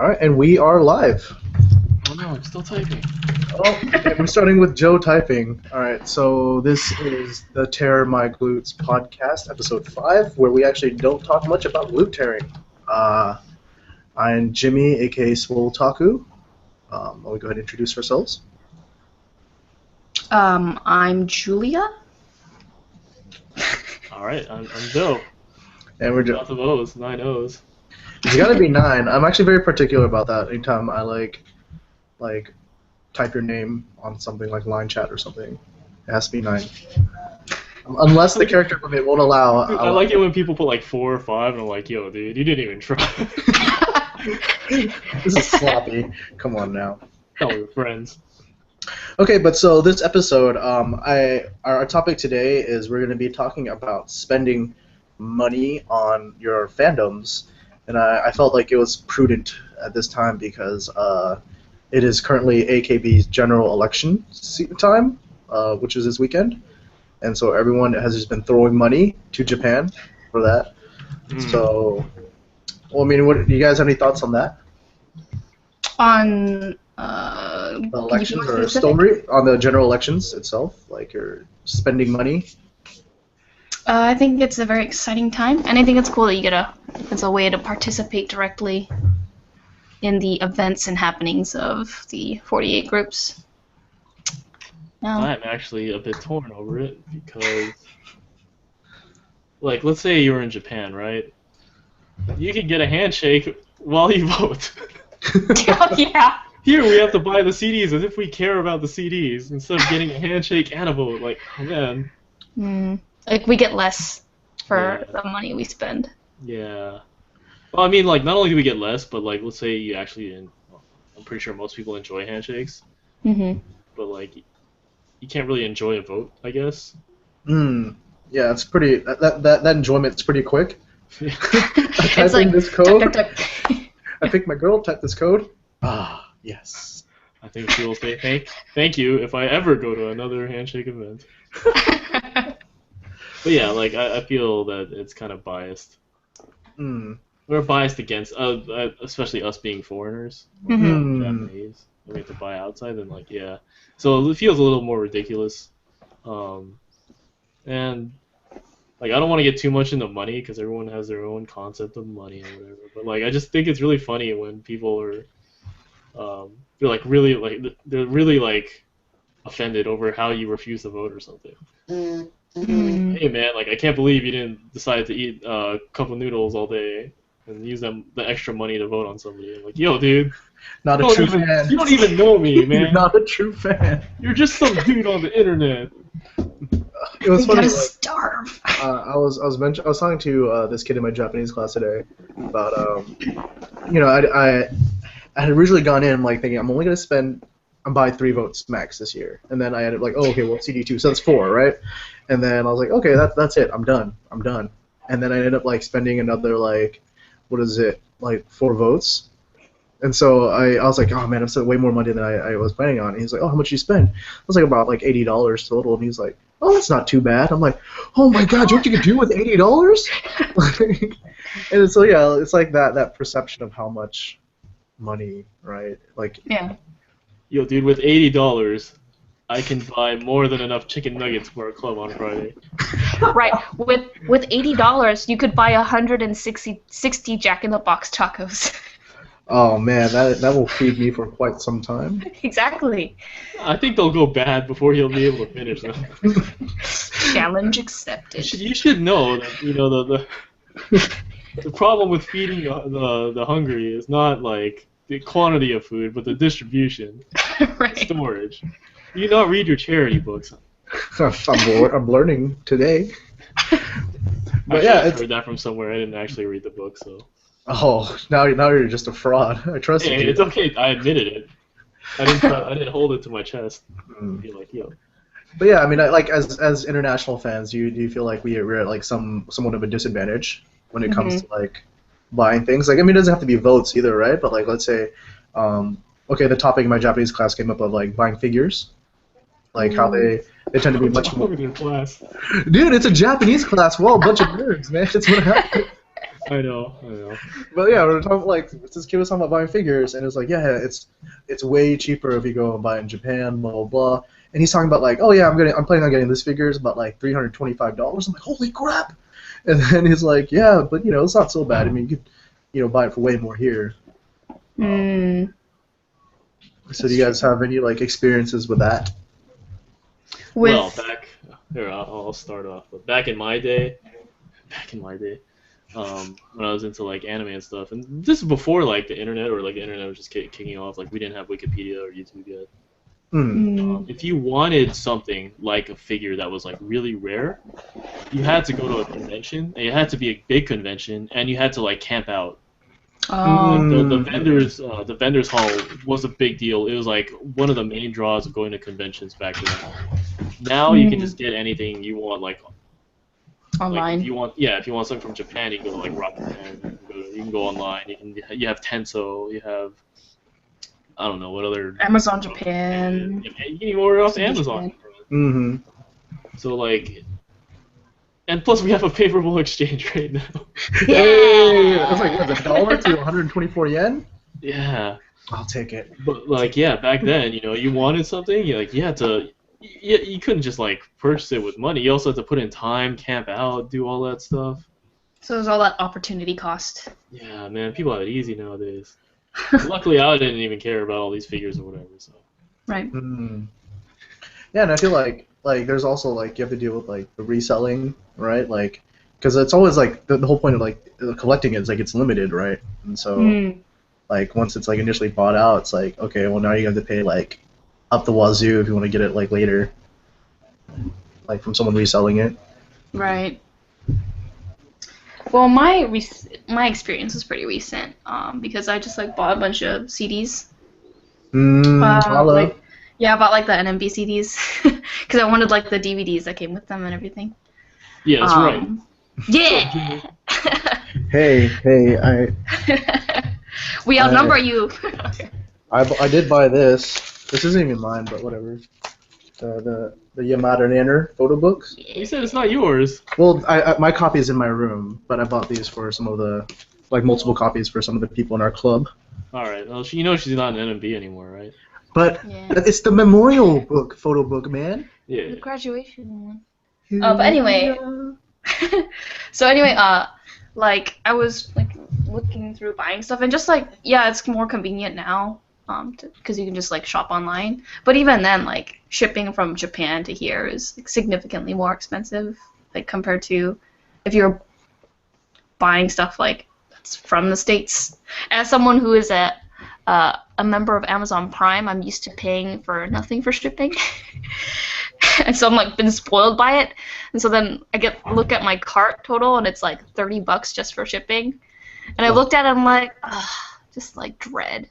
All right, and we are live. Oh no, I'm still typing. Oh, okay, we're starting with Joe typing. All right, so this is the Tear My Glutes podcast, episode 5, where we actually don't talk much about glute tearing. I'm Jimmy, aka Swole Taku. Let me go ahead and introduce ourselves. I'm Julia. All right, I'm Joe. And we're Lots of O's, 9 O's. It's gotta be 9. I'm actually very particular about that. Anytime I like type your name on something like line chat or something, it has to be 9. Unless the character limit won't allow. Dude, I like it when people put like 4 or 5, and I'm like, yo, dude, you didn't even try. This is sloppy. Come on now. No, we're friends. Okay, but so this episode, our topic today is we're going to be talking about spending money on your fandoms, and I felt like it was prudent at this time because it is currently AKB's general election time, which is this weekend, and so everyone has just been throwing money to Japan for that. So, well, I mean, what do you guys have any thoughts on that? On Elections or story on the general elections itself, like you're spending money. I think it's a very exciting time, and I think it's cool that it's a way to participate directly in the events and happenings of the 48 groups. I'm actually a bit torn over it because, like, let's say you were in Japan, right? You can get a handshake while you vote. Oh, yeah. Here we have to buy the CDs as if we care about the CDs instead of getting a handshake and a vote. Like, oh man. Like, we get less for the money we spend. Yeah. Well, I mean, like, not only do we get less, but, like, let's say you actually, I'm pretty sure most people enjoy handshakes. Mm-hmm. But, like, you can't really enjoy a vote, I guess. Yeah, it's pretty, that enjoyment's pretty quick. I type It's in like, this code. tuck, tuck, tuck. I pick my girl, type this code. Ah, yes. I think she will say thank you if I ever go to another handshake event. But yeah, like, I feel that it's kind of biased. We're biased against, especially us being foreigners, Japanese. We have to buy outside, and like, yeah. So it feels a little more ridiculous. And like, I don't want to get too much into money because everyone has their own concept of money and whatever. But like, I just think it's really funny when people are, they're really like offended over how you refuse to vote or something. Hey man, like, I can't believe you didn't decide to eat a cup of noodles all day and use the extra money to vote on somebody. I'm like, yo, dude, Not a true fan. you don't even know me, man. You're not a true fan. You're just some dude on the internet. It was funny. You gotta Like, starve. I was talking to this kid in my Japanese class today about I had originally gone in like thinking I'm only gonna buy 3 votes max this year, and then I ended up like, oh, okay, well, CD2, so that's 4, right? And then I was like, okay, that's it, I'm done, and then I ended up like spending another like, what is it, like 4 votes, and so I was like, oh man, I've spent way more money than I was planning on. And he's like, oh, how much did you spend? I was like, about like $80 total, and he's like, oh, that's not too bad. I'm like, oh my god, you know what you can do with $80? And so yeah, it's like that perception of how much money, right? Like, Yeah. Yo, dude, with $80, I can buy more than enough chicken nuggets for a club on Friday. Right. With $80, you could buy 160 Jack in the Box tacos. oh man, that will feed me for quite some time. Exactly. I think they'll go bad before he'll be able to finish them. Challenge accepted. You should know that, you know, the problem with feeding the hungry is not like the quantity of food, but the distribution, Right. storage. You not read your charity books. I'm learning today. But I yeah, heard that from somewhere. I didn't actually read the book, so. Oh, now you're just a fraud. I trusted Hey, you. it's okay. I admitted it. I didn't hold it to my chest. Be like, yo. But yeah, I mean, like as international fans, do you feel like we're at like somewhat of a disadvantage when it comes to like buying things? Like, I mean, it doesn't have to be votes either, right? But like, let's say, okay, the topic in my Japanese class came up of like buying figures, like how they tend to be much more. Class. Dude, it's a Japanese class. We're all a bunch of nerds, man. It's what happened. I know, I know. But yeah, we were talking like this kid was talking about buying figures, and it was like, yeah, it's way cheaper if you go and buy it in Japan, blah blah blah. And he's talking about like, oh yeah, I'm planning on getting this figures about like $325. I'm like, holy crap! And then he's like, yeah, but it's not so bad. I mean, you could buy it for way more here. Mm, So do you guys have any like experiences with that? Well, with I'll start off. But back in my day, when I was into like anime and stuff, and this is before like the internet or like the internet was just kicking off. Like we didn't have Wikipedia or YouTube yet. Mm. If you wanted something like a figure that was like really rare, you had to go to a convention, and it had to be a big convention, and you had to like camp out. Like the vendors hall was a big deal. It was like one of the main draws of going to conventions back then. Now you can just get anything you want, like online. if you want something from Japan, you can go to like Rakuten. You can go online. You have Tenso. You have I don't know what other Amazon Japan. You can even order off Amazon. Mm-hmm. So like, and plus we have a favorable exchange rate now. Hey, that's like what's $1 to 124 yen? Yeah. I'll take it. But like back then, you wanted something, you had to. You couldn't just like purchase it with money. You also had to put in time, camp out, do all that stuff. So there's all that opportunity cost. Yeah, man, people have it easy nowadays. Luckily, I didn't even care about all these figures or whatever. So. Right. Mm. Yeah, and I feel like there's also like you have to deal with like the reselling, right? Like, because it's always like the whole point of like collecting it is like it's limited, right? And so like once it's like initially bought out, it's like okay, well now you have to pay like up the wazoo if you want to get it like later, like from someone reselling it. Right. Well, my experience was pretty recent, because I just like bought a bunch of CDs. Holla. I bought like the NMB CDs because I wanted like the DVDs that came with them and everything. Yeah, that's right. Yeah. Hey, We outnumber you. I did buy this. This isn't even mine, but whatever. The Yamada Nanner photo books. You said it's not yours. Well, my copy is in my room, but I bought these for some of the, like multiple copies for some of the people in our club. All right. Well, she's not an NMB anymore, right? But Yeah. it's the memorial book, photo book, man. The Yeah. graduation one. But anyway. So anyway, like I was like looking through buying stuff and just like it's more convenient now, because you can just like shop online. But even then, like shipping from Japan to here is like, significantly more expensive, like compared to if you're buying stuff like that's from the States. As someone who is a member of Amazon Prime, I'm used to paying for nothing for shipping. And so I'm like been spoiled by it, and so then I look at my cart total and it's like $30 just for shipping, and I looked at it and I'm like, ugh, just like dread.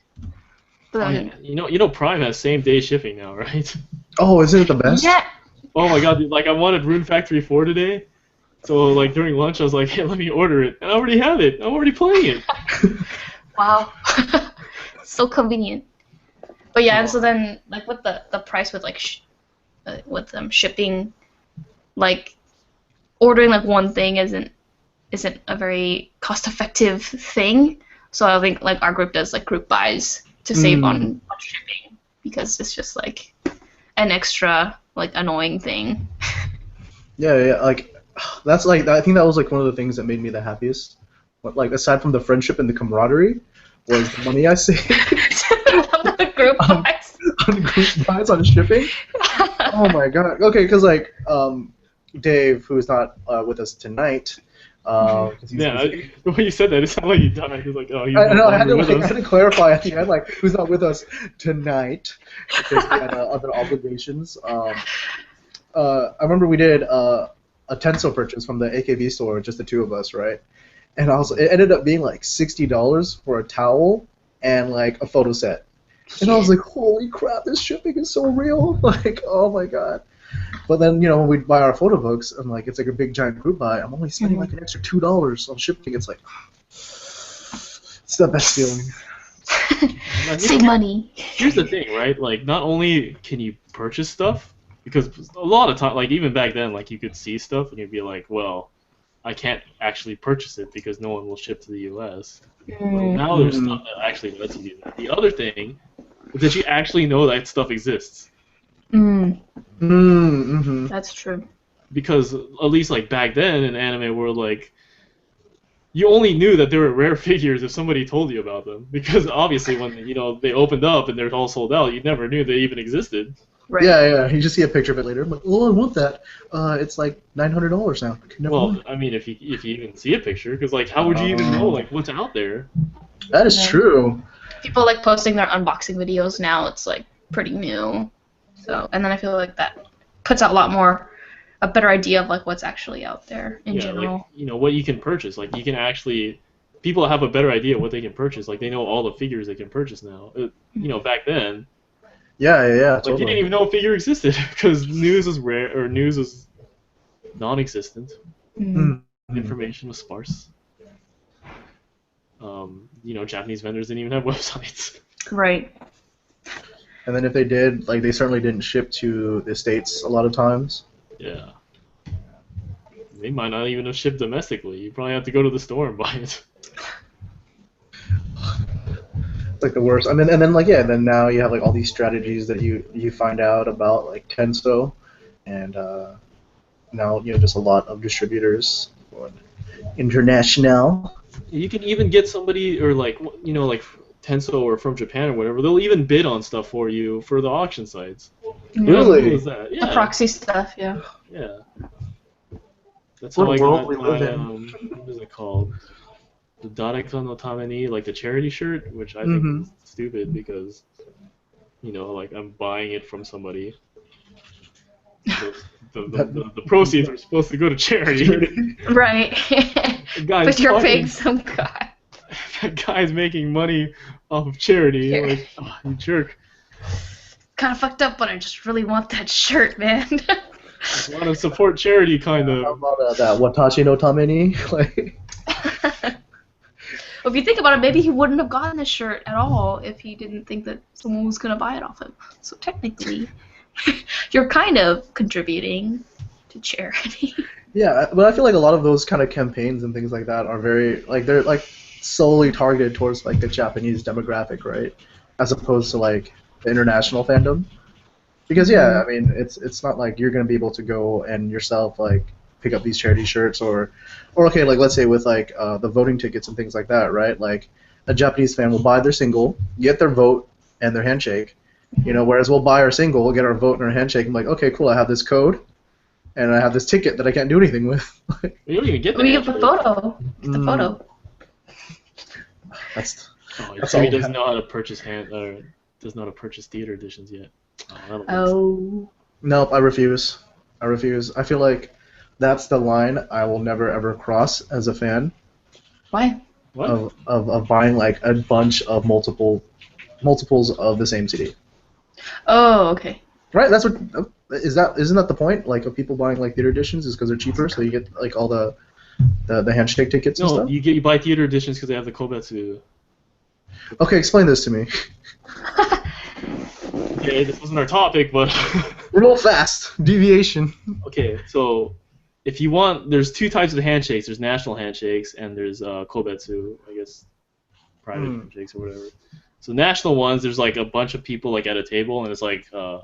But then, Prime has same day shipping now, right? Oh, isn't it the best? yeah, Oh my god, dude, like I wanted Rune Factory 4 today, so like during lunch I was like, hey, let me order it, and I already have it. I'm already playing it. wow, so convenient. But yeah, and so then like with the price with like shipping, like ordering like one thing isn't a very cost-effective thing. So I think like our group does like group buys to save on shipping, because it's just like an extra like annoying thing. Yeah, like that's like I think that was like one of the things that made me the happiest. But, like aside from the friendship and the camaraderie, was the money I saved The group buys. on group buys on shipping. Oh my god. Okay, because like Dave, who is not with us tonight. 'Cause he's busy. The way you said that, it sounded like you died. You're like, oh, he's I no know. I had longer to, with I had us. to clarify at the end, like who's not with us tonight because we had other obligations. I remember we did a Tenso purchase from the AKB store, just the two of us, right? And it ended up being like $60 for a towel and like a photo set. And I was like, holy crap, this shipping is so real. Like, oh my god. But then, when we buy our photo books, and like it's like a big giant group buy, I'm only spending like an extra $2 on shipping. It's like, it's the best feeling. Save money. Here's the thing, right? Like, not only can you purchase stuff, because a lot of time, like even back then, like you could see stuff and you'd be like, well, I can't actually purchase it because no one will ship to the U.S. Mm. Now there's stuff that actually lets you do that. The other thing is that you actually know that stuff exists. That's true. Because at least like back then in the anime world, like you only knew that there were rare figures if somebody told you about them. Because obviously when they opened up and they're all sold out, you never knew they even existed. Right. Yeah. You just see a picture of it later. I'm like, oh, I want that. It's like $900 now. Well, I mean, if you even see a picture, because like, how would you even know like what's out there? That is true. People like posting their unboxing videos now. It's like pretty new. So, and then I feel like that puts out a better idea of like what's actually out there in general. Like, what you can purchase. Like you can actually, people have a better idea of what they can purchase. Like they know all the figures they can purchase now. Back then. Yeah, Like totally. you didn't even know a figure existed because news was rare or news was non-existent. Information was sparse. Japanese vendors didn't even have websites. Right. And then if they did, like they certainly didn't ship to the States a lot of times. Yeah. They might not even have shipped domestically. You probably have to go to the store and buy it. It's like the worst. I mean, and then then now you have like all these strategies that you find out about like Tenso, and now just a lot of distributors going international. You can even get somebody or like Tenso or from Japan or whatever. They'll even bid on stuff for you for the auction sites. Really? How cool is that? Yeah. The proxy stuff, yeah. Yeah. That's What how I world got we live in. what is it called? The Dareka no Tameni, like the charity shirt, which I think is stupid because, like I'm buying it from somebody. The proceeds are supposed to go to charity. Right. But you're paying some guy. That guy's making money off of charity. Like, oh, you jerk. Kind of fucked up, but I just really want that shirt, man. I want to support charity, kind of. How about that Watashi no Tameni? Like. Well, if you think about it, maybe he wouldn't have gotten this shirt at all if he didn't think that someone was going to buy it off him. So technically, you're kind of contributing to charity. Yeah, but I feel like a lot of those kind of campaigns and things like that are very they're like solely targeted towards like the Japanese demographic, right? As opposed to like the international fandom. Because I mean, it's not like you're gonna be able to go and yourself like pick up these charity shirts or okay, like let's say with like the voting tickets and things like that, right? Like a Japanese fan will buy their single, get their vote and their handshake, whereas we'll buy our single, we'll get our vote and our handshake, and like, okay, cool, I have this code, and I have this ticket that I can't do anything with. You don't even get the We get the photo. Get the photo. That's he doesn't know how to purchase doesn't know how to purchase theater editions yet. Nope, I refuse. I feel like that's the line I will never ever cross as a fan. Why? What? Of buying like a bunch of multiples of the same CD. Oh, okay. Right, that's what isn't that the point? Like of people buying like theater editions is because they're cheaper, so you get like all the handshake tickets and stuff. No, you buy theater editions because they have the Kobetsu. Okay, explain this to me. Okay, this wasn't our topic, but real fast deviation. Okay, so if you want, there's two types of handshakes. There's national handshakes and there's Kobetsu, I guess, private handshakes or whatever. So national ones, there's like a bunch of people like at a table, and it's like a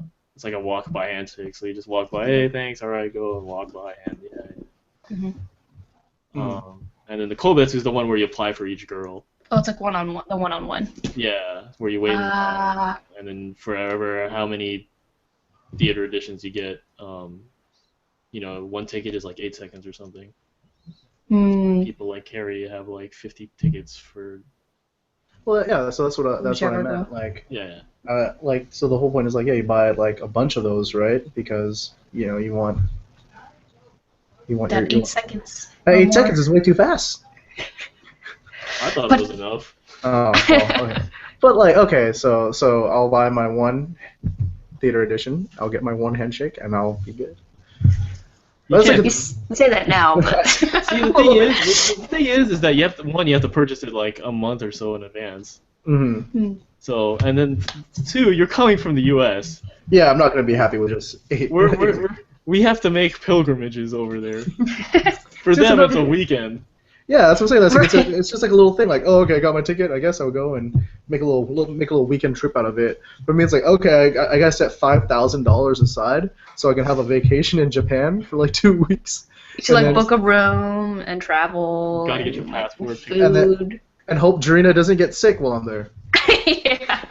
walk by handshake. So you just walk by, hey, thanks, all right, go, and walk by, and yeah. And then the Kobetsu is the one where you apply for each girl. Oh, it's like one-on-one, the one-on-one. Yeah, where you wait in line, and then forever, how many theater editions you get, one ticket is like 8 seconds or something. People like Carrie have like 50 tickets for. Well, yeah, so that's what I meant. Like, yeah. So the whole point is like, yeah, you buy like a bunch of those, right? Because you want that 8 seconds. 8 seconds is way too fast. I thought it was enough. Oh, well, okay. But like, okay, so I'll buy my one theater edition. I'll get my one handshake, and I'll be good. You say that now, but see, the thing is that you have to purchase it like a month or so in advance. Mm-hmm. So, and then 2, you're coming from the U.S. Yeah, I'm not gonna be happy with just 8. We have to make pilgrimages over there. For See, them, it's a another- weekend. Yeah, that's what I'm saying. That's like, Right. it's just like a little thing. Like, oh, okay, I got my ticket. I guess I'll go and make a little weekend trip out of it. But I mean, it's like, okay, I gotta set $5,000 aside so I can have a vacation in Japan for like 2 weeks. To like And then- book a room and travel. Gotta get your and, like, passport. And then- Food. And hope Drina doesn't get sick while I'm there. Yeah.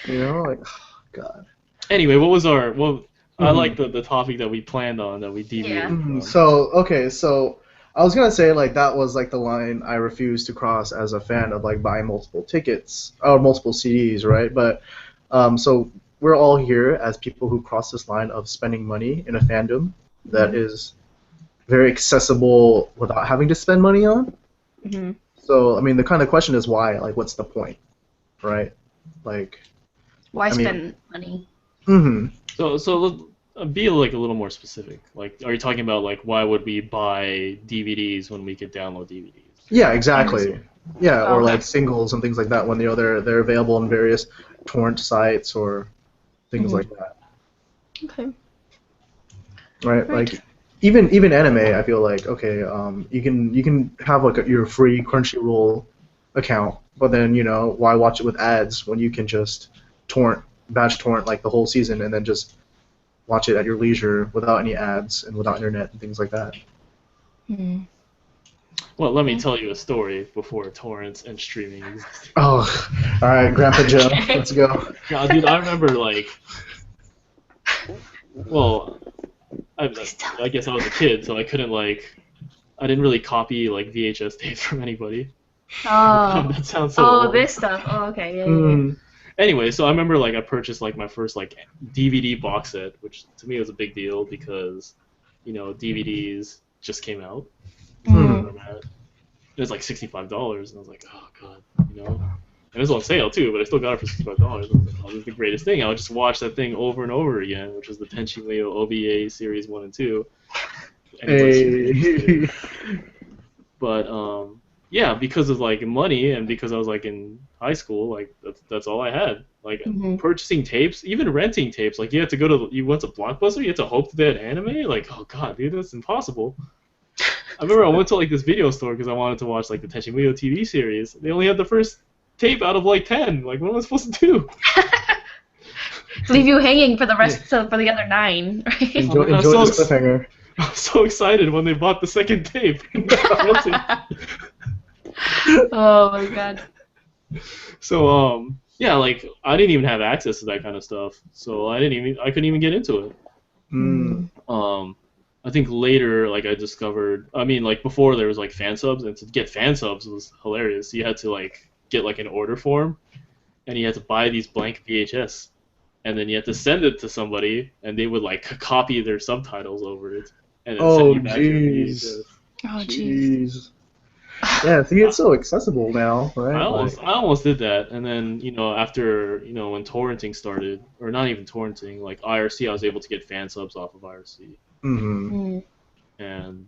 You know, like, oh, God. Anyway, what was our? Well, I Mhm. like the topic that we planned on that we deviated Yeah. from. So okay, so I was gonna say like that was like the line I refused to cross as a fan of like buying multiple tickets or multiple CDs, right? But so we're all here as people who cross this line of spending money in a fandom that is very accessible without having to spend money on. Mhm. So I mean, the kind of question is why? Like, what's the point, right? Like, Why I mean- spend money? So be like a little more specific. Like, are you talking about like why would we buy DVDs when we could download DVDs? Yeah, exactly. Yeah, or Okay. like singles and things like that when they're available on various torrent sites or things Mhm. like that. Okay. Right? Right. Like even anime, I feel like okay, you can have like your free Crunchyroll account, but then why watch it with ads when you can just batch torrent like the whole season and then just watch it at your leisure without any ads and without internet and things like that. Hmm. Well, let me tell you a story before torrents and streaming existed. Oh, all right, Grandpa Joe, let's go. Yeah, dude, I remember like, well, I guess I was a kid, so I couldn't like, I didn't really copy like VHS tapes from anybody. Oh. That sounds so Oh, old. this stuff. Oh, okay. Yeah, yeah, yeah. Mm. Anyway, so I remember like I purchased like my first like DVD box set, which to me was a big deal because, DVDs just came out. Mm. It was like $65, and I was like, oh god, And it was on sale too, but I still got it for $65. I was like, oh, this is the greatest thing. I would just watch that thing over and over again, which was the Tenchi Muyo OVA series 1 and 2. Anybody's interested. But yeah, because of like money and because I was like in high school, like that's all I had. Like Mhm. purchasing tapes, even renting tapes. Like you had to you went to Blockbuster, you had to hope that they had anime. Like, oh god, dude, that's impossible. I remember I went to like this video store because I wanted to watch like the Tenchi Muyo TV series. They only had the first tape out of like 10. Like, what am I supposed to do? Leave you hanging for the rest for the other 9, right? Enjoy, I'm enjoy so this cliffhanger. I was so excited when they bought the second tape. Oh my god. So yeah, like I didn't even have access to that kind of stuff, so I couldn't even get into it. Mm. I think later, like I discovered, I mean, like before there was like fan subs, and to get fan subs was hilarious. You had to like get like an order form, and you had to buy these blank VHS, and then you had to send it to somebody, and they would like copy their subtitles over it, and then Oh, send you back your jeez. VHS. Oh jeez. Jeez. Yeah, see, it's so accessible now, right? I almost did that, and then after when torrenting started, or not even torrenting, like IRC, I was able to get fan subs off of IRC, Mm-hmm. Mm. and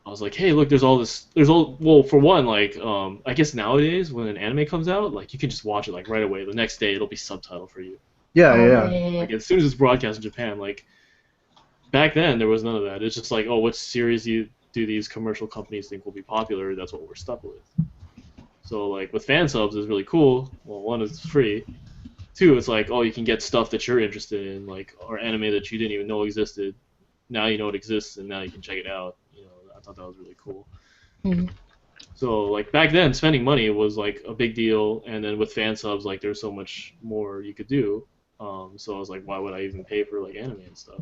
I was like, hey, look, well, for one, like I guess nowadays when an anime comes out, like you can just watch it like right away. The next day it'll be subtitled for you. Yeah, Oh, yeah. Like as soon as it's broadcast in Japan, like back then there was none of that. It's just like, oh, what series do these commercial companies think will be popular? That's what we're stuck with. So like with fan subs is really cool. Well, one, it's free. Two, it's like, oh, you can get stuff that you're interested in, like or anime that you didn't even know existed. Now you know it exists, and now you can check it out. I thought that was really cool. Mm. So like back then, spending money was like a big deal, and then with fan subs, like there's so much more you could do. So I was like, why would I even pay for like anime and stuff?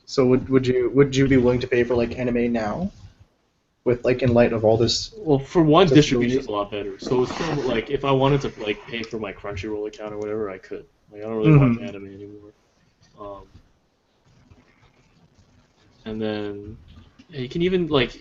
So would you be willing to pay for like anime now, with like in light of all this? Well, for one, Accessibility. distribution's a lot better. So it's still like if I wanted to like pay for my Crunchyroll account or whatever, I could. Like I don't really watch anime anymore. And then yeah, you can even like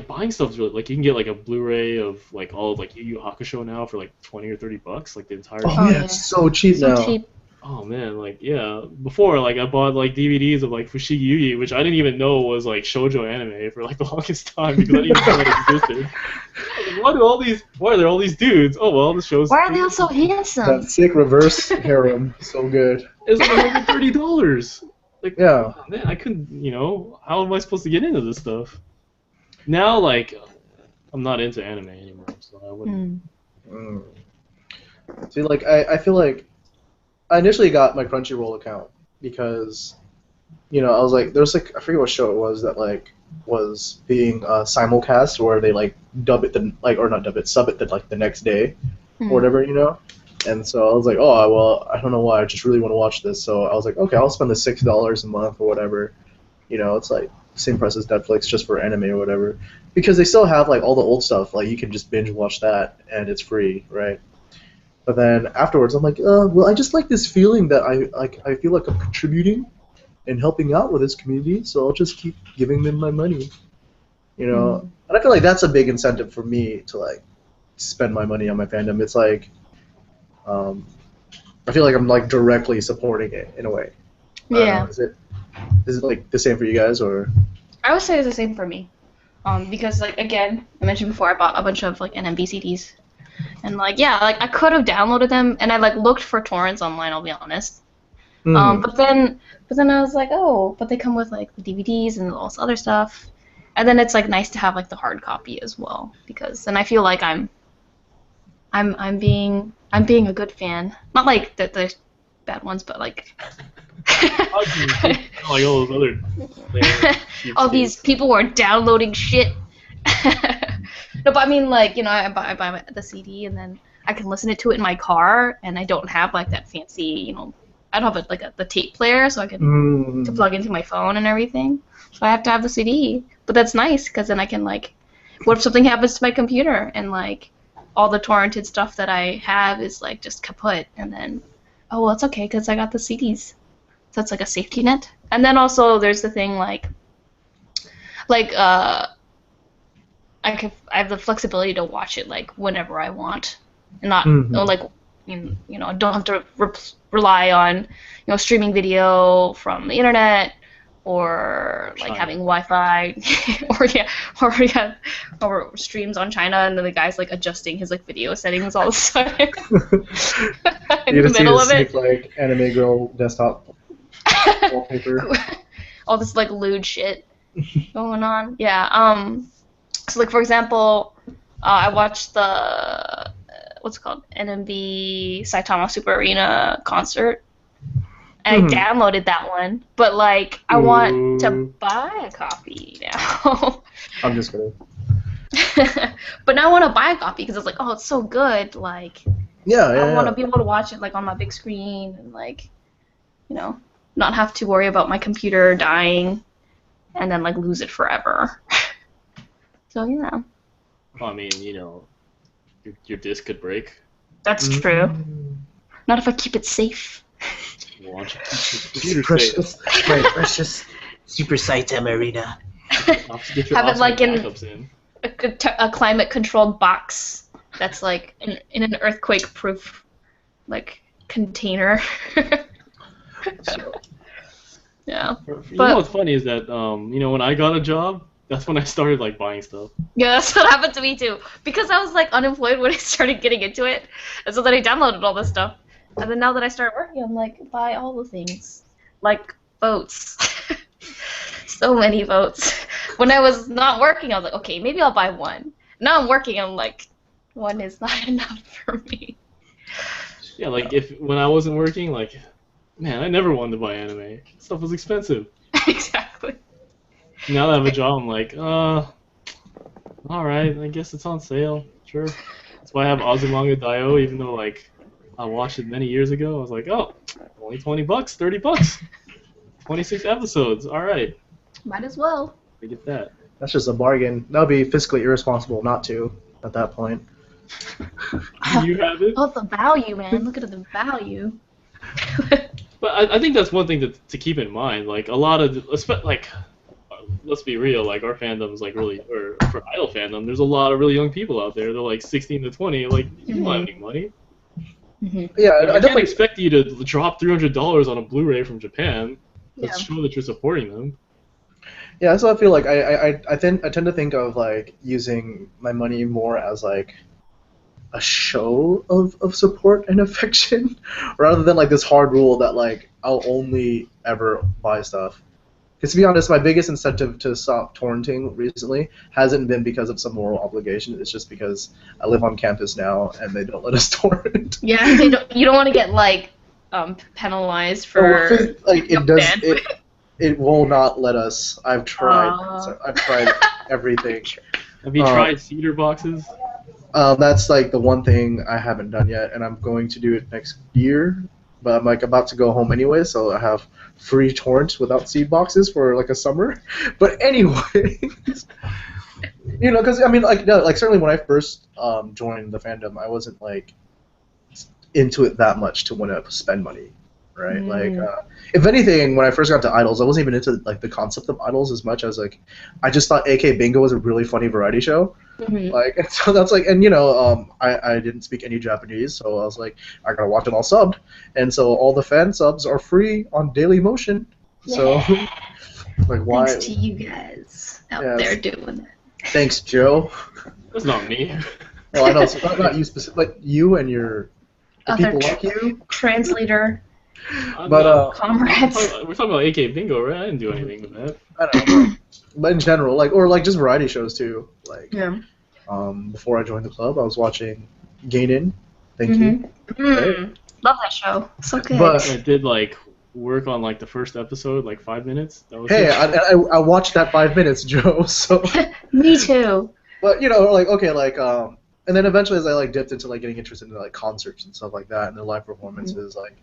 buying stuff's really like you can get like a Blu-ray of like all of like Yu Yu Hakusho now for like $20 or $30, like the entire. Oh, Oh, yeah, yeah. it's so cheap So now. cheap. Oh man, like yeah. Before like I bought like DVDs of like Fushigi Yugi, which I didn't even know was like shoujo anime for like the longest time because I didn't even know it existed. I was like, why are there all these dudes? Oh well, the show's. Why are they all so handsome? That sick reverse harem, so good. It's like $130. Like, Yeah. oh, man, I couldn't, how am I supposed to get into this stuff? Now, like, I'm not into anime anymore, so I wouldn't. Mm. See, like I feel like I initially got my Crunchyroll account because I was like, there's like I forget what show it was that like was being simulcast where they like dub it or not dub it, sub it the next day or whatever. And so I was like, oh well, I don't know why, I just really want to watch this. So I was like, okay, I'll spend the $6 a month or whatever. It's like same price as Netflix just for anime or whatever, because they still have like all the old stuff. Like you can just binge watch that and it's free, right? But then afterwards, I'm like, well, I just like this feeling that I feel like I'm contributing and helping out with this community, so I'll just keep giving them my money. And I feel like that's a big incentive for me to like spend my money on my fandom. It's like, I feel like I'm like directly supporting it in a way. I don't know, Yeah. is it like the same for you guys or? I would say it's the same for me. Because like again, I mentioned before I bought a bunch of like NMB CDs. And like yeah, like I could have downloaded them and I like looked for torrents online, I'll be honest. Mm. But then I was like, oh, but they come with like the DVDs and all this other stuff. And then it's like nice to have like the hard copy as well because then I feel like I'm being a good fan. Not like that there's bad ones, but like Like all those other all these people who are downloading shit. No, but I mean, like, I buy the CD and then I can listen to it in my car, and I don't have like that fancy, I don't have the tape player, so I can to plug into my phone and everything. So I have to have the CD. But that's nice because then I can like, what if something happens to my computer and like all the torrented stuff that I have is like just kaput, and then oh well, it's okay because I got the CDs. So it's like a safety net. And then also there's the thing like I have the flexibility to watch it like whenever I want, and not or, like don't have to rely on streaming video from the internet or like having Wi-Fi or streams on China and then the guy's like adjusting his like video settings all the time in the middle of it. Like anime girl desktop wallpaper. All this like lewd shit going on. Yeah. So like for example, I watched the what's it called NMB Saitama Super Arena concert, and I downloaded that one. But like I want to buy a copy now. I'm just kidding. But now I want to buy a copy because it's like, oh, it's so good. Like I want to be able to watch it like on my big screen and like not have to worry about my computer dying and then like lose it forever. So yeah. Well, I mean, your disc could break. That's true. Not if I keep it safe. Launch precious, my precious Super Saitama Arena. Have it like in a climate-controlled box that's like in an earthquake-proof like container. Yeah. What's funny is that when I got a job, that's when I started like buying stuff. Yeah, that's what happened to me too. Because I was like unemployed when I started getting into it, and so then I downloaded all this stuff. And then now that I started working, I'm like, buy all the things, like votes. So many votes. When I was not working, I was like, okay, maybe I'll buy one. Now I'm working, I'm like, one is not enough for me. Yeah, like when I wasn't working, like, man, I never wanted to buy anime. Stuff was expensive. Exactly. Now that I have a job, I'm like, alright, I guess it's on sale. Sure. That's why I have Azumanga Daioh, even though, like, I watched it many years ago. I was like, oh, only $20, $30. 26 episodes, alright. Might as well. I get that. That's just a bargain. That would be fiscally irresponsible not to at that point. You have it? Oh, the value, man. Look at the value. But I think that's one thing to keep in mind. Like, a lot of, like, let's be real, like, our fandom's, like, really, or for idol fandom, there's a lot of really young people out there. They're, like, 16 to 20. Like, you don't have any money. Yeah, I can't expect you to drop $300 on a Blu-ray from Japan to show that you're supporting them. Yeah, that's what I feel like. I tend to think of, like, using my money more as, like, a show of support and affection rather than, like, this hard rule that, like, I'll only ever buy stuff. Because to be honest, my biggest incentive to stop torrenting recently hasn't been because of some moral obligation. It's just because I live on campus now and they don't let us torrent. Yeah, you don't want to get like penalized for Like it does it will not let us. I've tried. I've tried everything. Have you tried cedar boxes? That's like the one thing I haven't done yet, and I'm going to do it next year. But I'm like about to go home anyway, so I have free torrents without seed boxes for like a summer. But anyway, because I mean, like, no, like certainly when I first joined the fandom, I wasn't like into it that much to want to spend money, right? Like, if anything, when I first got to idols, I wasn't even into like the concept of idols as much as like I just thought AK Bingo was a really funny variety show. Like, and so that's like, and I didn't speak any Japanese, so I was like, I gotta watch it all subbed, and so all the fan subs are free on Daily Motion. So, like, why? Thanks to you guys out there doing it. Thanks, Joe. That's not me. Well, I know it's not you specific, but you and your people like you. Translator. But comrades. We're talking about AK Bingo, right? I didn't do anything with that. I don't know. But in general, like, or like just variety shows too. Like, before I joined the club, I was watching Gainin. Thank you. Right? Love that show. So good. But I did like work on like the first episode, like 5 minutes. That was I watched that 5 minutes, Joe. So. Me too. But like okay, like and then eventually as I like dipped into like getting interested in like concerts and stuff like that and the live performances, like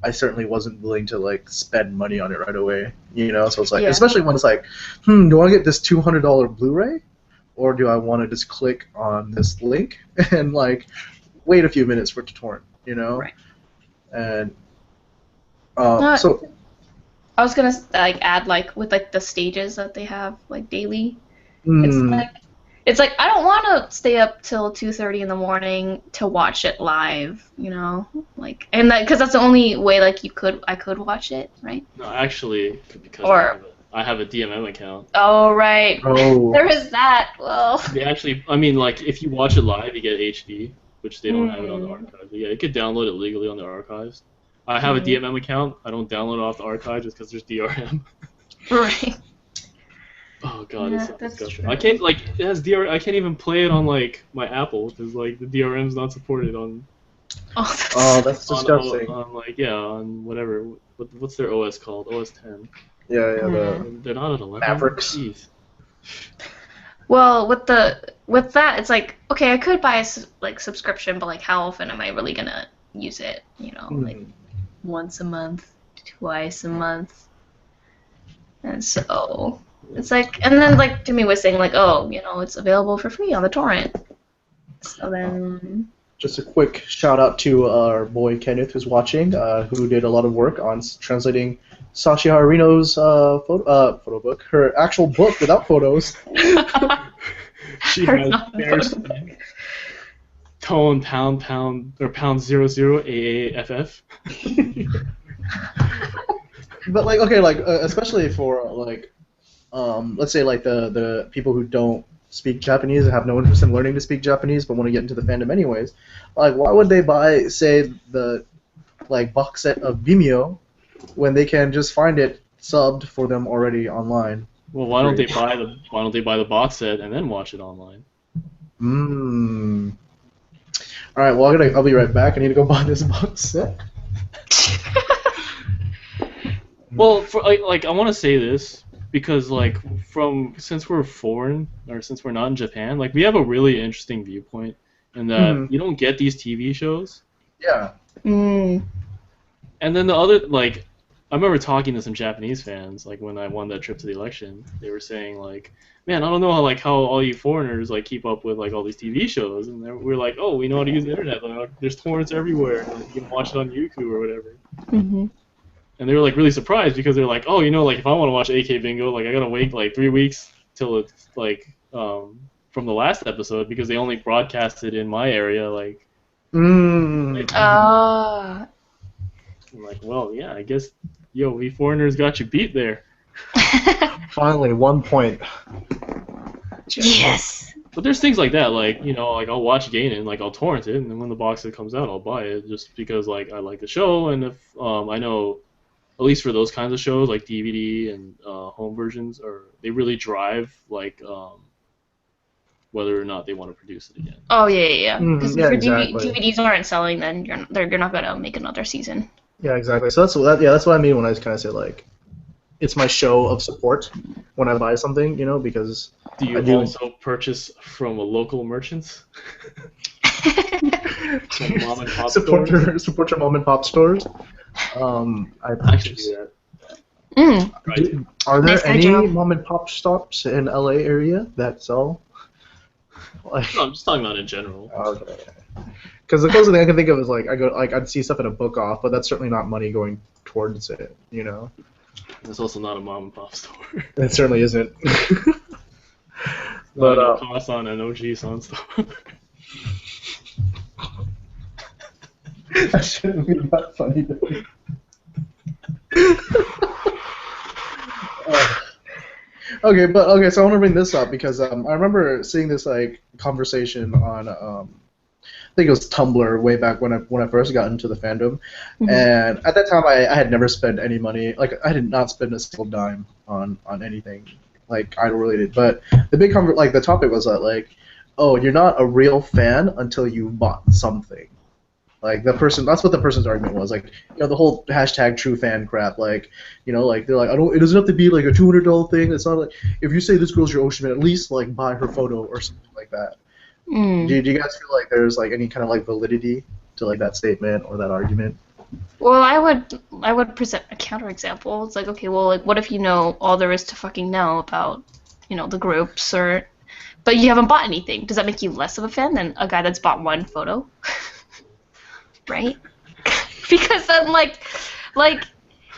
I certainly wasn't willing to like spend money on it right away, So it's like, especially when it's like, do I get this $200 Blu-ray, or do I want to just click on this link and like wait a few minutes for it to torrent, Right. And so I was gonna like add like with like the stages that they have like daily. It's like I don't want to stay up till 2:30 in the morning to watch it live, like, and because that's the only way like I could watch it, right? No, actually, because I have a DMM account. Oh right. Oh. There is that. Well. They actually, I mean, like if you watch it live, you get HD, which they don't have it on the archives. But yeah, you could download it legally on the archives. I have a DMM account. I don't download it off the archive just because there's DRM. Right. Oh god, it's so disgusting. I can't it has DRM. I can't even play it on like my Apple because like the DRM's not supported on. Oh, that's disgusting. On whatever. What's their OS called? OS 10. Yeah. They're not at 11. Mavericks. Jeez. Well, with that, it's like okay, I could buy a subscription, but like how often am I really gonna use it? Like once a month, twice a month, and so. It's like, and then like Jimmy was saying like, oh, it's available for free on the torrent. So then. Just a quick shout out to our boy Kenneth who's watching, who did a lot of work on translating Sashi Harino's photo book, her actual book without photos. She has bears. Tone pound or pound 00 AAFF. But like okay, like especially for like. Let's say like the people who don't speak Japanese and have no interest in learning to speak Japanese but want to get into the fandom anyways, like why would they buy say the like box set of Vimeo when they can just find it subbed for them already online? Well, why don't they buy the box set and then watch it online? All right, well I'll be right back. I need to go buy this box set. Well, for like I want to say this. Because like since we're foreign or since we're not in Japan, like we have a really interesting viewpoint in that you don't get these TV shows. Yeah. And then the other like I remember talking to some Japanese fans like when I won that trip to the election. They were saying like, man, I don't know how all you foreigners like keep up with like all these TV shows, and we're like, oh, we know how to use the internet. Like, there's torrents everywhere. Like, you can watch it on YouTube or whatever. And they were like really surprised because they're like, oh, like if I want to watch AK Bingo, like I gotta wait like 3 weeks till it's like from the last episode because they only broadcasted in my area like. I'm like, well, yeah, I guess we foreigners got you beat there. Finally, 1 point. Yes. But there's things like that, like like I'll watch Gainin, like I'll torrent it, and then when the box set comes out, I'll buy it just because like I like the show, and if I know. least for those kinds of shows like DVD and home versions, they really drive like whether or not they want to produce it again. Oh yeah. Because Yeah, if your exactly. DVDs aren't selling, then you're not gonna make another season. Yeah, exactly. So that's what I mean when I kind of say like, it's my show of support when I buy something, you know, because Do you I do also purchase from a local merchants? From mom and pop support stores? support your mom and pop stores. I I actually do that. Try to. Are there Nice guy, any Joe. mom and pop shops in LA area that sell? Like, No, I'm just talking about in general. okay. Because the closest thing I can think of is like I'd see stuff in a book off, but that's certainly not money going towards it, you know. It's also not a mom and pop store. It certainly isn't. But But cost on an OG Sun store. that shouldn't be that funny to me. Okay, so I want to bring this up because I remember seeing this like conversation on I think it was Tumblr way back when I first got into the fandom, and at that time I had never spent any money, like I did not spend a single dime on anything like idol related. But the big the topic was that like, oh, you're not a real fan until you've bought something. Like that's what the person's argument was. Like, you know, the whole hashtag true fan crap. Like, you know, like they're like, it doesn't have to be like a $200 thing. It's not like if you say this girl's your ocean man, at least like buy her photo or something like that. Do you guys feel like there's like any kind of like validity to like that statement or that argument? Well, I would present a counterexample. It's like, okay, well, like, what if you know all there is to fucking know about, you know, the groups, but you haven't bought anything? Does that make you less of a fan than a guy that's bought one photo? Right? Because then, like,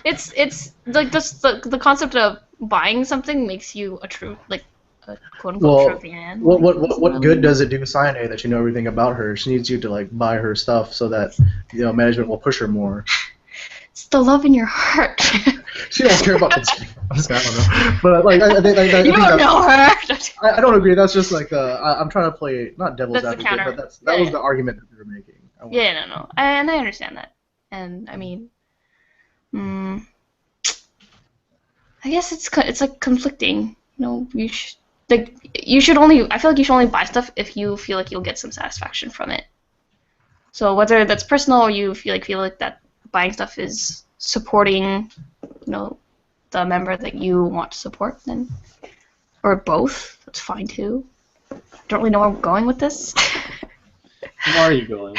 it's like the concept of buying something makes you a true, like, a quote-unquote true fan. What good does it do Sayane that you know everything about her? She needs you to like buy her stuff so that, you know, management will push her more. It's the love in your heart. She don't care about this. I don't know, but like I think You don't know her. I don't agree. That's just like I'm trying to play not devil's That's the advocate, counter. but that was the argument that they were making. Yeah, no, and I understand that, and I mean, I guess it's like conflicting. You know, you should only. I feel like you should only buy stuff if you feel like you'll get some satisfaction from it. So whether that's personal or you feel like that buying stuff is supporting, you know, the member that you want to support, then, or both, that's fine too. Don't really know where I'm going with this. Where are you going?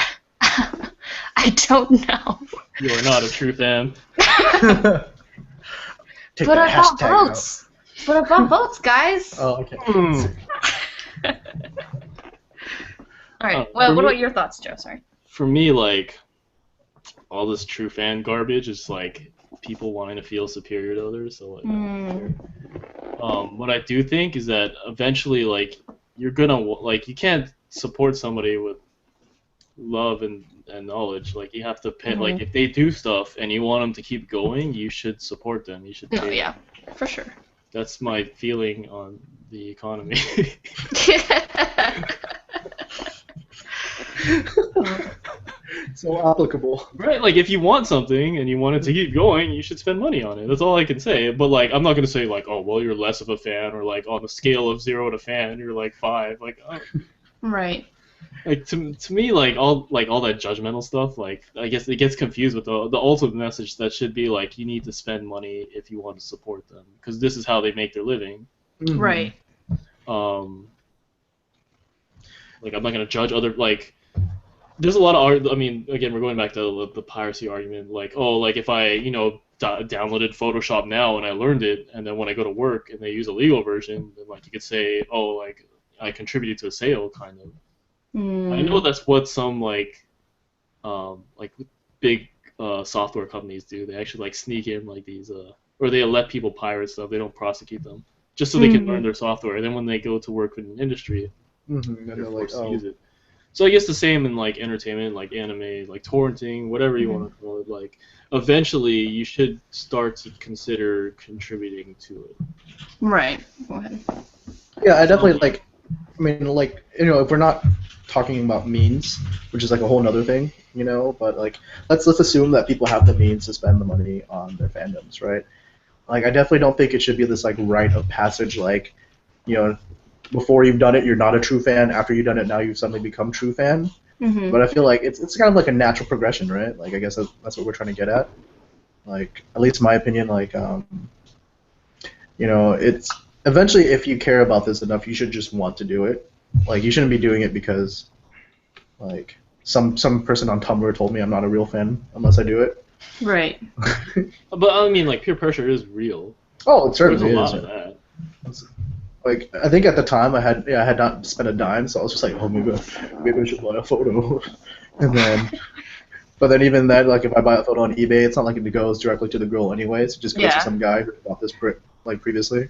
I don't know. You are not a true fan. Take But that I bought hashtag votes. But I bought votes, guys. out. Oh, okay. All right. For What me- about your thoughts, Joe? Sorry. For me, like, all this true fan garbage is like people wanting to feel superior to others. So like, what I do think is that eventually, like, you're gonna like you can't support somebody with love and knowledge. Like, you have to pay. Like, if they do stuff and you want them to keep going, you should support them. You should. No, pay yeah, them. for sure. That's my feeling on the economy. So applicable. Right, like if you want something and you want it to keep going, you should spend money on it. That's all I can say. But like, I'm not gonna say like, oh, well, you're less of a fan, or like on the scale of 0 to fan, you're like 5. Like, Right. like to me, like all that judgmental stuff. Like, I guess it gets confused with the ultimate message that should be like, you need to spend money if you want to support them, because this is how they make their living. Right. Like, I'm not gonna judge other like. There's a lot of I mean, again, we're going back to the piracy argument. Like, oh, like if I, you know, downloaded Photoshop now and I learned it, and then when I go to work and they use a legal version, then like you could say, oh, like I contributed to a sale, kind of. I know that's what some like big software companies do. They actually like sneak in like these, or they let people pirate stuff. They don't prosecute them, just so they can learn their software. And then when they go to work in an industry, they're forced to use it. So I guess the same in like entertainment, like anime, like torrenting, whatever you want to call it. Like, eventually you should start to consider contributing to it. Right. Go ahead. Yeah, I definitely like. I mean, like, if we're not talking about means, which is like a whole nother thing, but like, let's assume that people have the means to spend the money on their fandoms, right? Like, I definitely don't think it should be this like rite of passage, like, you know, before you've done it, you're not a true fan. After you've done it, now you've suddenly become true fan. Mm-hmm. But I feel like it's kind of like a natural progression, right? Like, I guess that's what we're trying to get at. Like, at least in my opinion, like, it's eventually if you care about this enough, you should just want to do it. Like, you shouldn't be doing it because, like, some person on Tumblr told me I'm not a real fan unless I do it. Right. But I mean, like, peer pressure is real. Oh, it certainly There's a is. lot of that. Like, I think at the time I had not spent a dime, so I was just like, oh, maybe I should buy a photo. But then even then, like, if I buy a photo on eBay, it's not like it goes directly to the girl anyways. It just goes to some guy who bought this previously.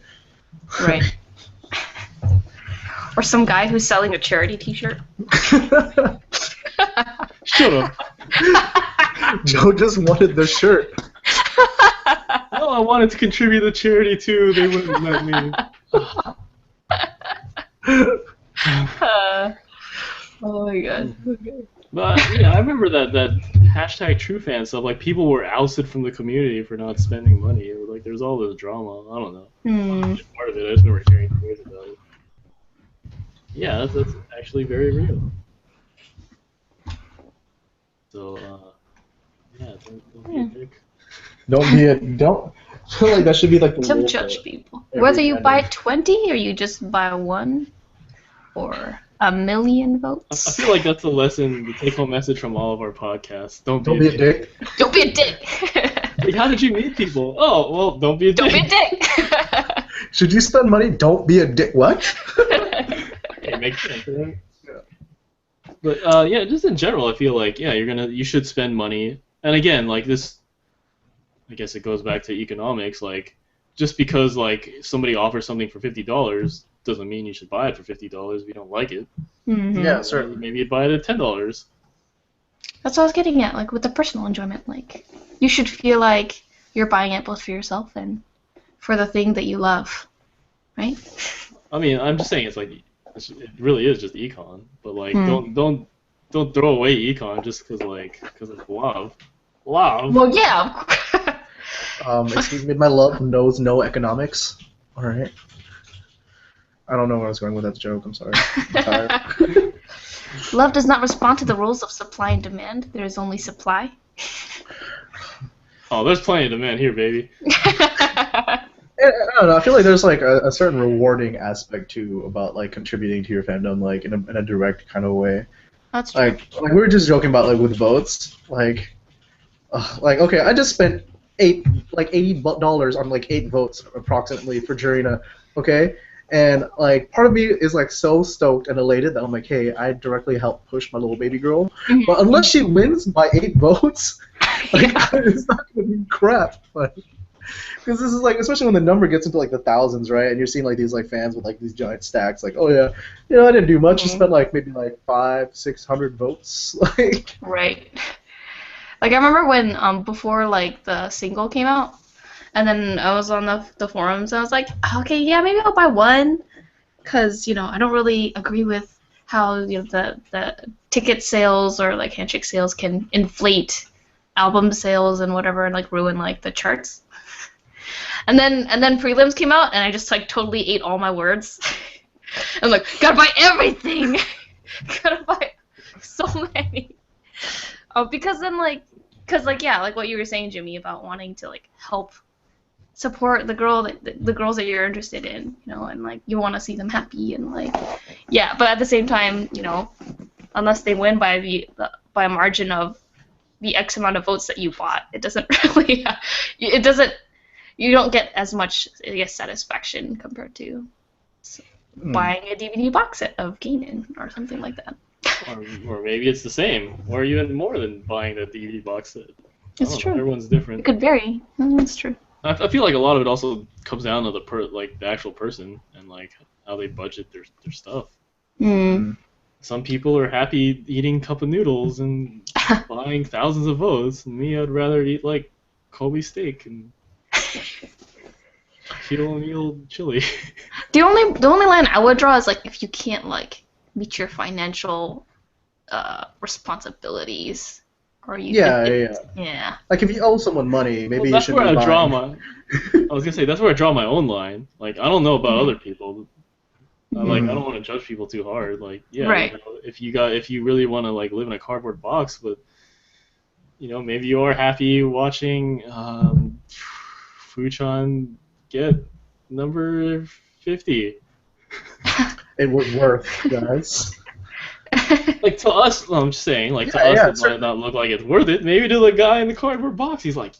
Right. Or some guy who's selling a charity T-shirt. Shut up. Joe just wanted the shirt. No, I wanted to contribute to charity too. They wouldn't let me. Oh my god. But yeah, I remember that hashtag TrueFan stuff. Like, people were ousted from the community for not spending money. Like, there's all this drama. I don't know. Part of it. I just remember hearing stories about it. Yeah, that's actually very real. So, yeah, don't be a dick. Don't. I feel like that should be like the Don't rule judge for people. every Whether you fandom. buy 20 or you just buy 1 or 1,000,000 I votes. feel like that's the lesson, the take-home message from all of our podcasts. Don't Don't be a dick. Don't be a dick. Like, how did you meet people? Oh, well, don't be a Don't be dick. a dick. Should you spend money? Don't be a dick. What? It makes sense, right? Yeah. But yeah, just in general, I feel like you should spend money. And again, like this, I guess it goes back to economics. Like, just because like somebody offers something for $50 doesn't mean you should buy it for $50 if you don't like it. Mm-hmm. Yeah, certainly. Maybe you'd buy it at $10. That's what I was getting at, like with the personal enjoyment. Like, you should feel like you're buying it both for yourself and for the thing that you love, right? I mean, I'm just saying it really is just econ. But like, don't throw away econ just because it's love. Love. Well, yeah. Excuse me, my love knows no economics. All right. I don't know where I was going with that joke. I'm sorry. I'm tired. Love does not respond to the rules of supply and demand. There is only supply. Oh, there's plenty of demand here, baby. I don't know. I feel like there's like a certain rewarding aspect too about like contributing to your fandom, like in a direct kind of way. That's true. Like we were just joking about like with votes, like okay, I just spent $80 on like 8 votes approximately for Jurina, okay, and like part of me is like so stoked and elated that I'm like, hey, I directly helped push my little baby girl, but unless she wins by 8 votes, like it's not gonna be crap, like. Because this is like, especially when the number gets into like the thousands, right? And you're seeing like these like fans with like these giant stacks, like, oh yeah, I didn't do much. I spent like maybe like 500-600 votes, like. Right. Like I remember when before like the single came out, and then I was on the forums and I was like, okay, yeah, maybe I'll buy 1, because I don't really agree with how the ticket sales or like handshake sales can inflate album sales and whatever and like ruin like the charts. And then prelims came out, and I just like totally ate all my words. I'm like, gotta buy everything. Gotta buy so many. Because then like what you were saying, Jimmy, about wanting to like help support the girls that you're interested in, and like you want to see them happy and like but at the same time, unless they win by a margin of the X amount of votes that you bought, it doesn't really you don't get as much, I guess, satisfaction compared to buying a DVD box set of Ganon or something like that. Or maybe it's the same, or even more than buying the DVD box set. It's true. Everyone's different. It could vary. That's true. I feel like a lot of it also comes down to the actual person and like how they budget their stuff. Some people are happy eating cup of noodles and buying thousands of votes. And me, I'd rather eat like Kobe steak and Meal chili. The only line I would draw is like if you can't like meet your financial responsibilities, or you Yeah, think yeah, it's, yeah. yeah. Like if you owe someone money, Well, maybe you that's should where be I draw buying. my. I was gonna say that's where I draw my own line. Like I don't know about other people. Like I Mhm. don't want to judge people too hard. Like yeah, Right. if you really want to like live in a cardboard box, but maybe you're happy watching Fuchan get number 50. It was worth, guys. Like to us, I'm just saying, like to Yeah, us, yeah, it might not look like it's worth it. Maybe to the guy in the cardboard box, he's like,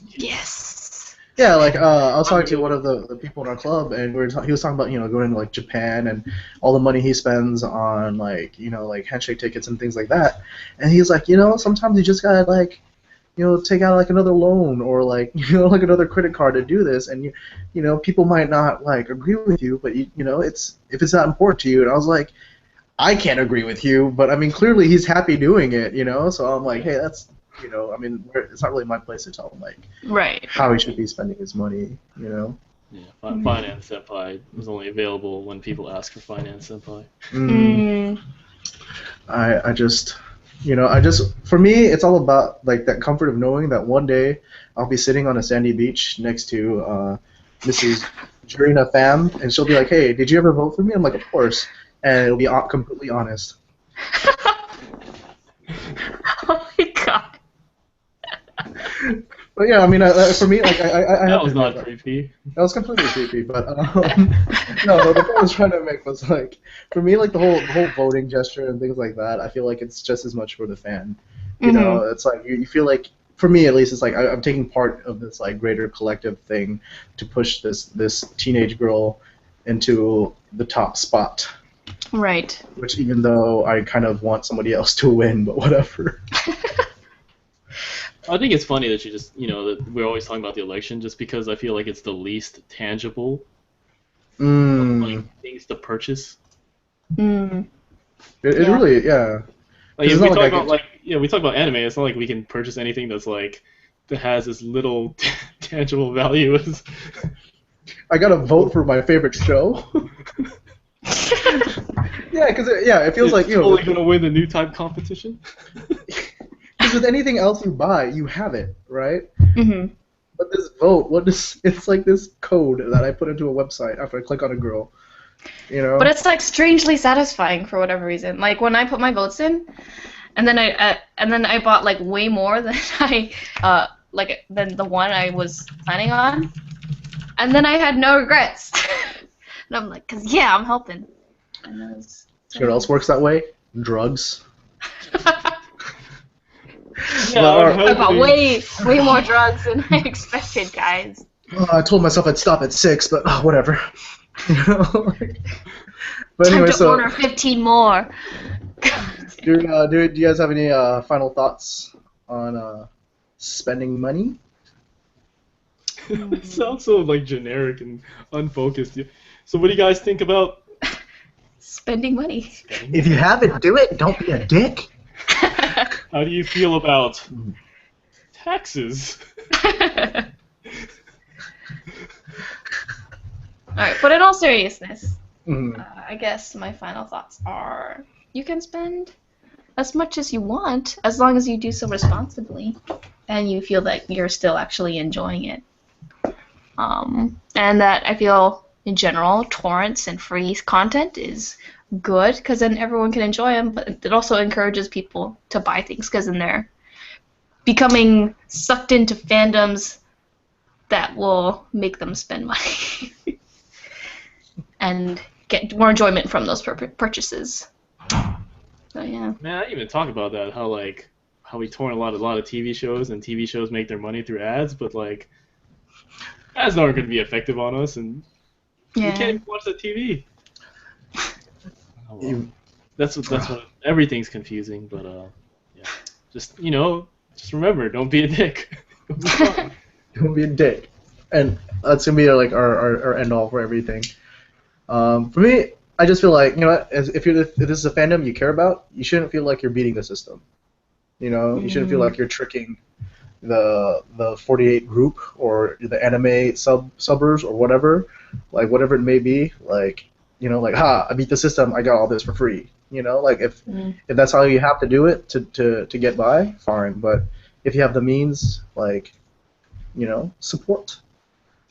Yes. yeah. Like I was talking to one of the people in our club, and he was talking about going to like Japan and all the money he spends on like like handshake tickets and things like that. And he's like, sometimes you just gotta like take out like another loan or like like another credit card to do this, and people might not like agree with you, but it's if it's that important to you. And I was like, I can't agree with you, but I mean clearly he's happy doing it, so I'm like, hey, that's I mean it's not really my place to tell him like Right. how he should be spending his money. yeah, finance senpai is only available when people ask for finance senpai. Mm. I just for me it's all about like that comfort of knowing that one day I'll be sitting on a sandy beach next to Mrs. Jurina Pham, and she'll be like, hey, did you ever vote for me? I'm like, of course, and it'll be completely honest. Oh my god. But yeah, I mean, for me, like I That have was to admit not creepy. that was completely creepy, but no, the point I was trying to make was like, for me, like the whole voting gesture and things like that, I feel like it's just as much for the fan. It's like you feel like, for me at least, it's like I'm taking part of this like greater collective thing to push this teenage girl into the top spot. Right. Which even though I kind of want somebody else to win, but whatever. I think it's funny that you just, that we're always talking about the election just because I feel like it's the least tangible of, like, things to purchase. Mm. It Yeah. really, yeah. Like, It's if we not talk like I about, like, we talk about anime, it's not like we can purchase anything that's, like, that has as little tangible value as... I gotta vote for my favorite show. Yeah, because it feels like It's totally gonna win the new type competition. Because with anything else you buy, you have it, right? Mhm. But this vote, it's like this code that I put into a website after I click on a girl, But it's like strangely satisfying for whatever reason. Like when I put my votes in, and then I bought like way more than than the one I was planning on, and then I had no regrets. And I'm like, 'cause yeah, I'm helping. And that was, You know what else works that way? Drugs. Yeah, Well, I bought way more drugs than I expected, guys. I told myself I'd stop at 6, but whatever. But Time anyway, to order 15 more. do you guys have any final thoughts on spending money? It sounds so like generic and unfocused. So what do you guys think about Spending money. If you have it, do it. Don't be a dick. how do you feel about taxes? Alright, but in all seriousness, Mhm. I guess my final thoughts are you can spend as much as you want as long as you do so responsibly and you feel that you're still actually enjoying it. And that I feel, in general, torrents and free content is good because then everyone can enjoy them, but it also encourages people to buy things because then they're becoming sucked into fandoms that will make them spend money and get more enjoyment from those purchases. So yeah. Man, I didn't even talk about that. How we torn a lot of TV shows, and TV shows make their money through ads, but like ads aren't going to be effective on us, and we can't even watch the TV. Oh, well. That's what everything's confusing, but yeah, just remember, don't be a dick. Don't be a dick. And that's gonna be like our end all for everything. For me, I just feel like if this is a fandom you care about, you shouldn't feel like you're beating the system. You shouldn't feel like you're tricking the 48 group or the anime subbers or whatever, like whatever it may be, like like I beat the system, I got all this for free. Like if that's how you have to do it to get by, fine. But if you have the means, like support.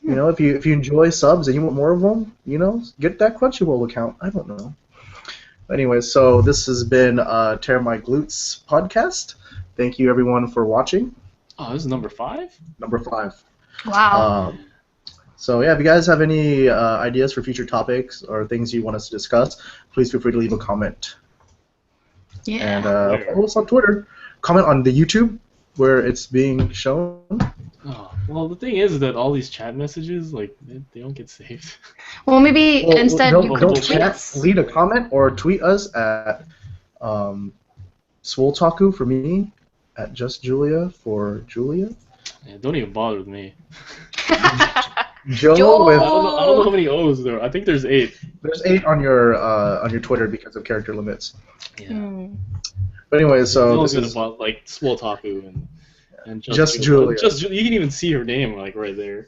If you enjoy subs and you want more of them, get that Crunchyroll account. I don't know. Anyway, so this has been Tear My Glutes podcast. Thank you everyone for watching. Oh, this is number 5? Number 5. Wow. So yeah, if you guys have any ideas for future topics or things you want us to discuss, please feel free to leave a comment. Yeah. And follow us on Twitter. Comment on the YouTube where it's being shown. Oh, well, the thing is that all these chat messages, like, they don't get saved. Well, maybe instead you could don't tweet chat, us. leave a comment or tweet us at Swoltaku for me, at Just Julia for Julia. Yeah, don't even bother with me. Joe Joe! with I don't know how many O's there are. I think there's 8. there's 8 on your Twitter because of character limits. Yeah. Hmm. But anyway, so No this one's is gonna like Swoltaku and Just Julia. You can even see her name like right there.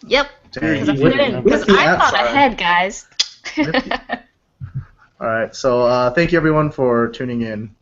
Yep. Dang, Because I put it in. with Because the I thought outside. ahead, guys. All right, so thank you everyone for tuning in.